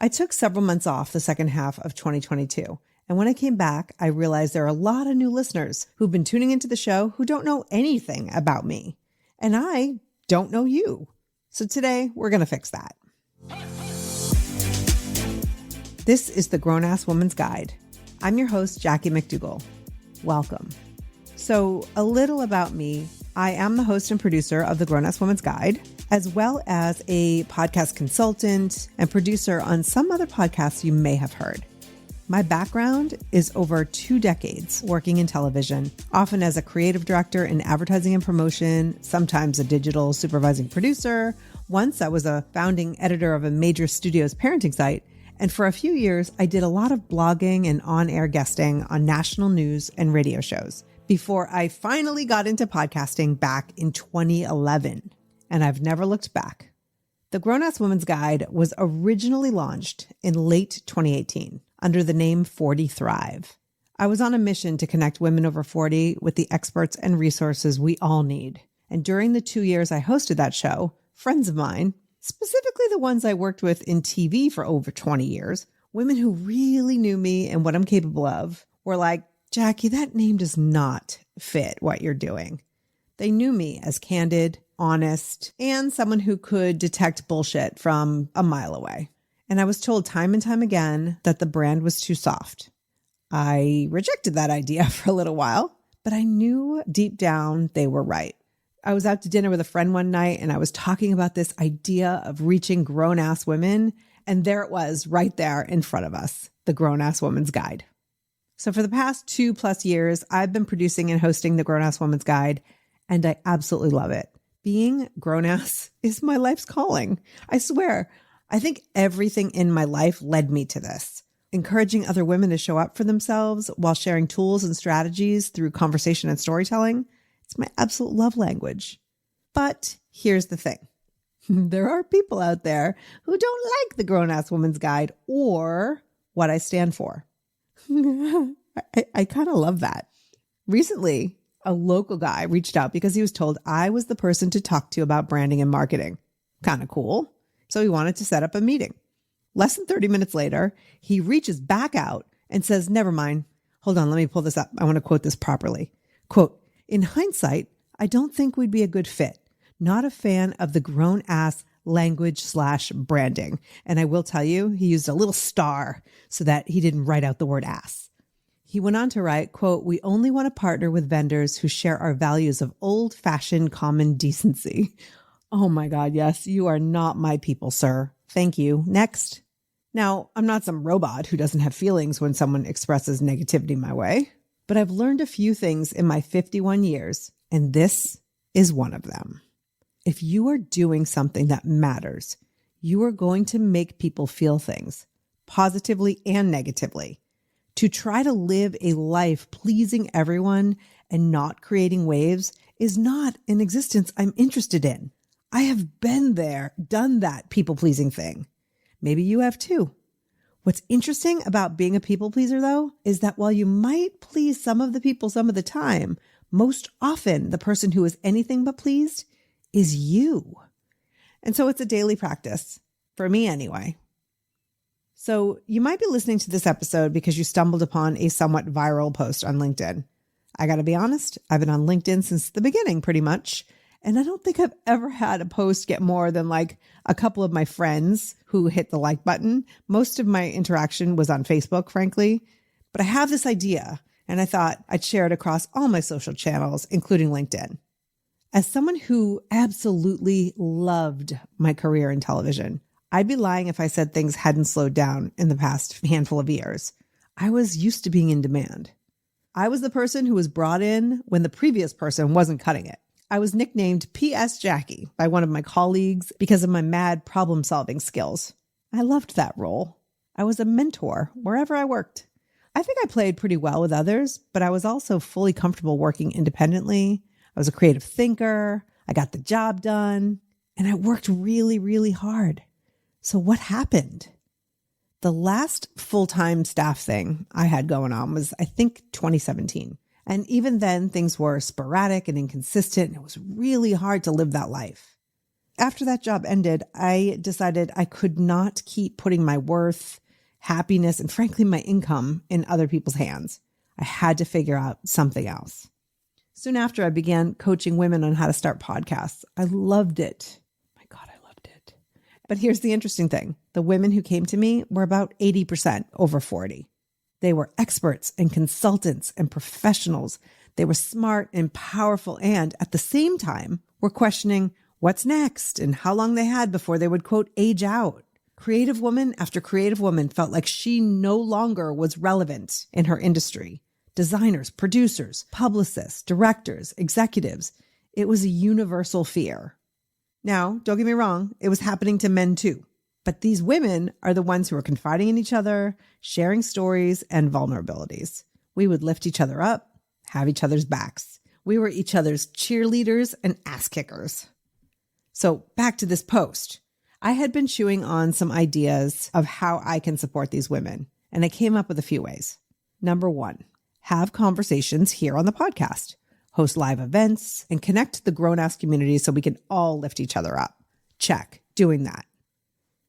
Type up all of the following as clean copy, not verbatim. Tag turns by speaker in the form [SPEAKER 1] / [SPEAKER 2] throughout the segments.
[SPEAKER 1] I took several months off the second half of 2022. And when I came back, I realized there are a lot of new listeners who've been tuning into the show who don't know anything about me. And I don't know you. So today we're going to fix that. This is the Grown-Ass Woman's Guide. I'm your host, Jackie McDougall. Welcome. So a little about me. I am the host and producer of the Grown-Ass Woman's Guide, as well as a podcast consultant and producer on some other podcasts you may have heard. My background is over 2 decades working in television, often as a creative director in advertising and promotion, sometimes a digital supervising producer. Once I was a founding editor of a major studio's parenting site. And for a few years, I did a lot of blogging and on-air guesting on national news and radio shows before I finally got into podcasting back in 2011. And I've never looked back. The Grown-Ass Woman's Guide was originally launched in late 2018 under the name 40 Thrive. I was on a mission to connect women over 40 with the experts and resources we all need. And during the 2 years I hosted that show, friends of mine, specifically the ones I worked with in TV for over 20 years, women who really knew me and what I'm capable of, were like, Jackie, that name does not fit what you're doing. They knew me as candid, honest, and someone who could detect bullshit from a mile away. And I was told time and time again that the brand was too soft. I rejected that idea for a little while, but I knew deep down they were right. I was out to dinner with a friend one night and I was talking about this idea of reaching grown-ass women. And there it was right there in front of us, the Grown-Ass Woman's Guide. So for the past 2+ years, I've been producing and hosting the Grown-Ass Woman's Guide, and I absolutely love it. Being grown-ass is my life's calling. I swear, I think everything in my life led me to this. Encouraging other women to show up for themselves while sharing tools and strategies through conversation and storytelling. It's my absolute love language. But here's the thing. There are people out there who don't like the Grown-Ass Woman's Guide or what I stand for. I kind of love that. Recently, a local guy reached out because he was told I was the person to talk to about branding and marketing. Kind of cool. So he wanted to set up a meeting. Less than 30 minutes later, he reaches back out and says, never mind. Hold on, let me pull this up. I want to quote this properly. Quote, in hindsight, I don't think we'd be a good fit. Not a fan of the grown-ass language/branding. And I will tell you, he used a little star so that he didn't write out the word ass. He went on to write, quote, we only want to partner with vendors who share our values of old-fashioned common decency. Oh my God, yes, you are not my people, sir. Thank you. Next. Now, I'm not some robot who doesn't have feelings when someone expresses negativity my way, but I've learned a few things in my 51 years, and this is one of them. If you are doing something that matters, you are going to make people feel things, positively and negatively. To try to live a life pleasing everyone and not creating waves is not an existence I'm interested in. I have been there, done that people-pleasing thing. Maybe you have too. What's interesting about being a people pleaser, though, is that while you might please some of the people some of the time, most often the person who is anything but pleased is you. And so it's a daily practice, for me anyway. So you might be listening to this episode because you stumbled upon a somewhat viral post on LinkedIn. I got to be honest, I've been on LinkedIn since the beginning pretty much. And I don't think I've ever had a post get more than like a couple of my friends who hit the like button. Most of my interaction was on Facebook, frankly. But I have this idea and I thought I'd share it across all my social channels, including LinkedIn. As someone who absolutely loved my career in television, I'd be lying if I said things hadn't slowed down in the past handful of years. I was used to being in demand. I was the person who was brought in when the previous person wasn't cutting it. I was nicknamed P.S. Jackie by one of my colleagues because of my mad problem-solving skills. I loved that role. I was a mentor wherever I worked. I think I played pretty well with others, but I was also fully comfortable working independently. I was a creative thinker. I got the job done, and I worked really, really hard. So what happened? The last full-time staff thing I had going on was, I think, 2017. And even then, things were sporadic and inconsistent, and it was really hard to live that life. after that job ended, I decided I could not keep putting my worth, happiness, and frankly, my income in other people's hands. I had to figure out something else. Soon after, I began coaching women on how to start podcasts. I loved it. My God, I loved it. But here's the interesting thing. The women who came to me were about 80% over 40. They were experts and consultants and professionals. They were smart and powerful and, at the same time, were questioning what's next and how long they had before they would, quote, age out. Creative woman after creative woman felt like she no longer was relevant in her industry. Designers, producers, publicists, directors, executives. It was a universal fear. Now, don't get me wrong, it was happening to men too. But these women are the ones who are confiding in each other, sharing stories and vulnerabilities. We would lift each other up, have each other's backs. We were each other's cheerleaders and ass kickers. So back to this post. I had been chewing on some ideas of how I can support these women, and I came up with a few ways. Number one, have conversations here on the podcast, host live events, and connect to the grown-ass community so we can all lift each other up. Check, doing that.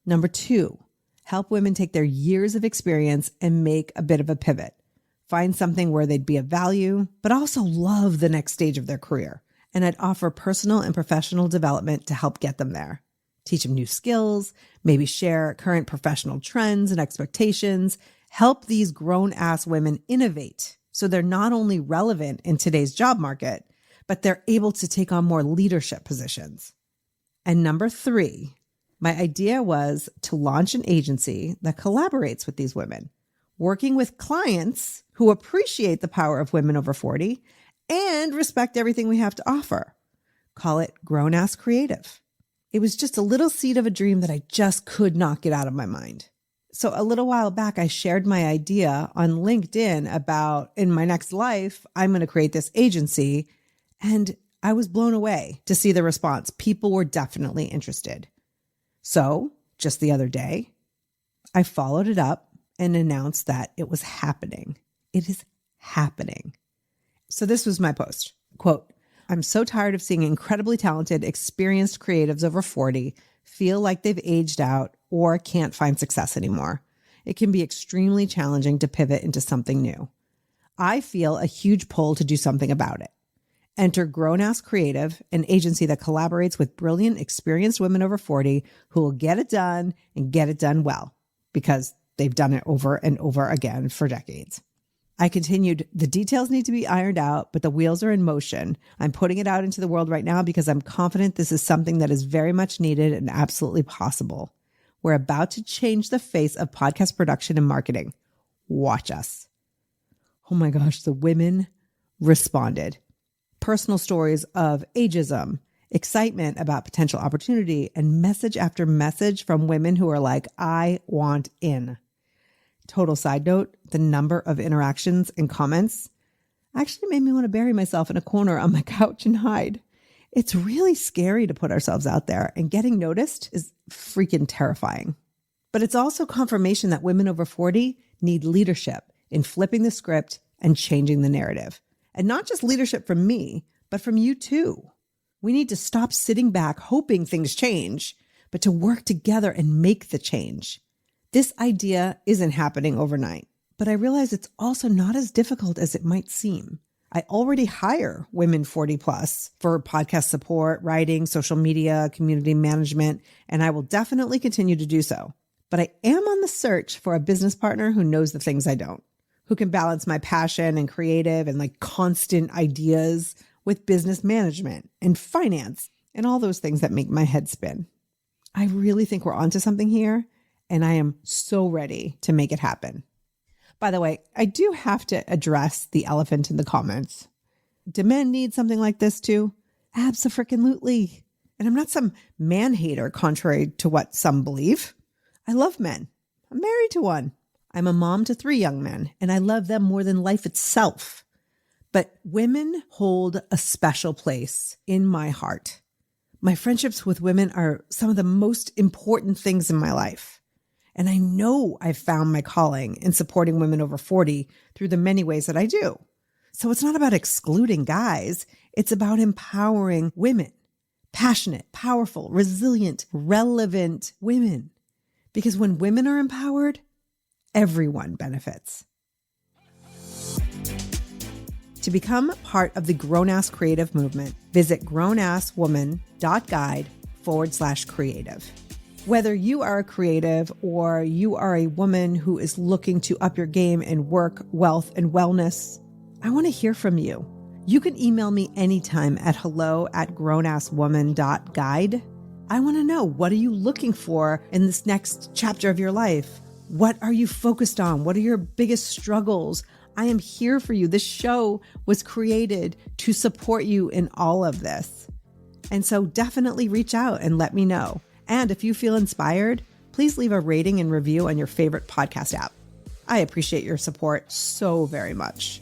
[SPEAKER 1] Number two, help women take their years of experience and make a bit of a pivot. Find something where they'd be of value, but also love the next stage of their career. And I'd offer personal and professional development to help get them there. Teach them new skills, maybe share current professional trends and expectations, help these grown-ass women innovate so they're not only relevant in today's job market, but they're able to take on more leadership positions. And number three, my idea was to launch an agency that collaborates with these women, working with clients who appreciate the power of women over 40 and respect everything we have to offer. Call it Grown Ass Creative. It was just a little seed of a dream that I just could not get out of my mind. So a little while back, I shared my idea on LinkedIn about in my next life, I'm going to create this agency. And I was blown away to see the response. People were definitely interested. So just the other day, I followed it up and announced that it was happening. It is happening. So this was my post. Quote, I'm so tired of seeing incredibly talented, experienced creatives over 40 feel like they've aged out or can't find success anymore. It can be extremely challenging to pivot into something new. I feel a huge pull to do something about it. Enter Grown Ass Creative, an agency that collaborates with brilliant, experienced women over 40 who will get it done and get it done well because they've done it over and over again for decades. I continued, the details need to be ironed out, but the wheels are in motion. I'm putting it out into the world right now because I'm confident this is something that is very much needed and absolutely possible. We're about to change the face of podcast production and marketing. Watch us. Oh my gosh, the women responded. Personal stories of ageism, excitement about potential opportunity, and message after message from women who are like, I want in. Total side note, the number of interactions and comments actually made me want to bury myself in a corner on my couch and hide. It's really scary to put ourselves out there, and getting noticed is freaking terrifying. But it's also confirmation that women over 40 need leadership in flipping the script and changing the narrative. And not just leadership from me, but from you too. We need to stop sitting back hoping things change, but to work together and make the change. This idea isn't happening overnight, but I realize it's also not as difficult as it might seem. I already hire women 40 plus for podcast support, writing, social media, community management, and I will definitely continue to do so. But I am on the search for a business partner who knows the things I don't, who can balance my passion and creative and like constant ideas with business management and finance and all those things that make my head spin. I really think we're onto something here, and I am so ready to make it happen. By the way, I do have to address the elephant in the comments. Do men need something like this too? Abso-freaking-lutely. And I'm not some man hater, contrary to what some believe. I love men. I'm married to one. I'm a mom to 3 young men, and I love them more than life itself. But women hold a special place in my heart. My friendships with women are some of the most important things in my life. And I know I've found my calling in supporting women over 40 through the many ways that I do. So it's not about excluding guys. It's about empowering women, passionate, powerful, resilient, relevant women. Because when women are empowered, everyone benefits. To become part of the Grown-Ass Creative movement, visit grownasswoman.guide/creative. Whether you are a creative or you are a woman who is looking to up your game in work, wealth, and wellness, I want to hear from you. You can email me anytime at hello@grownasswoman.guide. I want to know, what are you looking for in this next chapter of your life? What are you focused on? What are your biggest struggles? I am here for you. This show was created to support you in all of this. And so definitely reach out and let me know. And if you feel inspired, please leave a rating and review on your favorite podcast app. I appreciate your support so very much.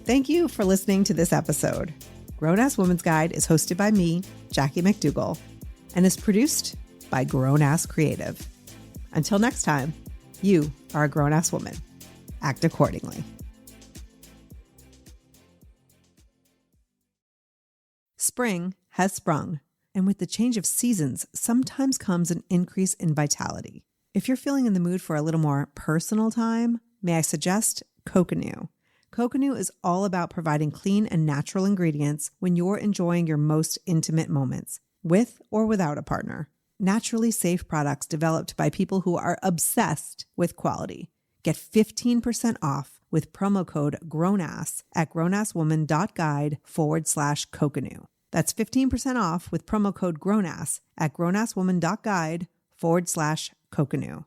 [SPEAKER 1] Thank you for listening to this episode. Grown Ass Woman's Guide is hosted by me, Jackie McDougall, and is produced by Grown Ass Creative. Until next time, you are a grown ass woman. Act accordingly. Spring has sprung, and with the change of seasons, sometimes comes an increase in vitality. If you're feeling in the mood for a little more personal time, may I suggest Coconut. Coconut is all about providing clean and natural ingredients when you're enjoying your most intimate moments, with or without a partner. Naturally safe products developed by people who are obsessed with quality. Get 15% off with promo code GROWNASS at grownasswoman.guide/Coconut. That's 15% off with promo code GROWNASS at grownasswoman.guide/Coconut.